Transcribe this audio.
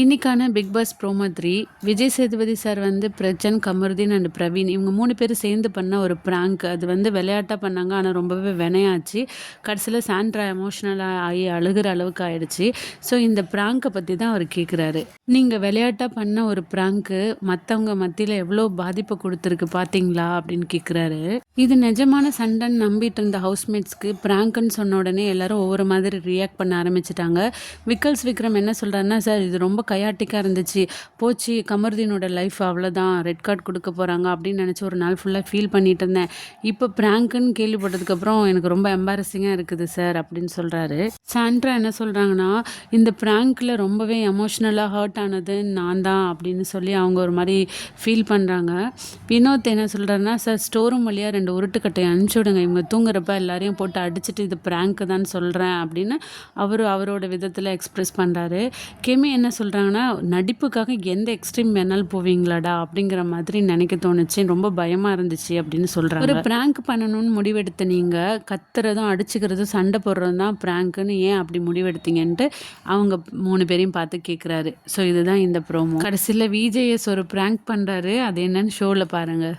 இன்னைக்கான Bigg Boss promo 3 Vijay Sethupathi sir வந்து Prajan, Kamaruddin and Praveen இவங்க 3 பேரும் சேர்ந்து பண்ண ஒரு பிராங்க். அது வந்து விளையாட்டா பண்ணாங்க. ஆனால் ரொம்பவே வினையாச்சு. கடைசியில் சாண்ட்ரா எமோஷ்னலாக ஆகி அழுகிற அளவுக்கு ஆயிடுச்சு. ஸோ இந்த பிராங்கை பற்றி தான் அவர் கேட்குறாரு. நீங்கள் விளையாட்டாக பண்ண ஒரு பிராங்க்கு மற்றவங்க மத்தியில் எவ்வளோ பாதிப்பை கொடுத்துருக்கு பார்த்தீங்களா அப்படின்னு கேட்குறாரு. இது நிஜமான சண்டைன்னு நம்பிட்டு இருந்த ஹவுஸ்மேட்ஸ்க்கு பிராங்க்னு சொன்ன உடனே எல்லாரும் ஒவ்வொரு மாதிரி ரியாக்ட் பண்ண ஆரம்பிச்சிட்டாங்க. விக்கல்ஸ் விக்ரம் என்ன சொல்கிறாருன்னா, சார் இது ரொம்ப கயாட்டிக்காக இருந்துச்சு, போச்சு கமருதீனோட லைஃப் அவ்வளோதான், ரெட் கார்டு கொடுக்க போகிறாங்க அப்படின்னு நினச்சி ஒரு நாள் ஃபுல்லாக ஃபீல் பண்ணிட்டு இருந்தேன். இப்போ பிராங்க்குன்னு கேள்விப்பட்டதுக்கப்புறம் எனக்கு ரொம்ப எம்பாரசிங்காக இருக்குது சார் அப்படின்னு சொல்கிறாரு. சாண்ட்ரா என்ன சொல்கிறாங்கன்னா, இந்த பிராங்க்கில் ரொம்பவே எமோஷ்னலாக ஹர்ட் ஆனது நான் தான் அப்படின்னு சொல்லி அவங்க ஒரு மாதிரி ஃபீல் பண்ணுறாங்க. வினோத் என்ன சொல்கிறாருன்னா, சார் ஸ்டோர் ரூம் வழியாக 2 உருட்டுக்கட்டையை அனுப்பிச்சி விடுங்க, இவங்க தூங்குறப்ப எல்லாரையும் போட்டு அடிச்சுட்டு இது பிராங்க்கு தான் சொல்கிறேன் அப்படின்னு அவரோட விதத்தில் எக்ஸ்பிரஸ் பண்ணுறாரு. கெமி என்ன சொல்கிறாங்கன்னா, நடிப்புக்காக எந்த எக்ஸ்ட்ரீம் வேணாலும் போவீங்களாடா அப்படிங்கிற மாதிரி நினைக்க தோணுச்சு, ரொம்ப பயமாக இருந்துச்சு அப்படின்னு சொல்கிறாங்க. ஒரு பிராங்க் பண்ணணும்னு முடிவெடுத்த நீங்கள் கத்துறதும் அடிச்சுக்கிறதும் சண்டை போடுறதும் தான் பிராங்க்குன்னு ஏன் அப்படி முடிவெடுத்தீங்கன்ட்டு அவங்க 3 பேரையும் பார்த்து கேட்குறாரு. ஸோ இதுதான் இந்த ப்ரோமோ. கடைசியில் விஜேஎஸ் ஒரு பிராங்க் பண்ணுறாரு. அது என்னன்னு ஷோவில் பாருங்கள்.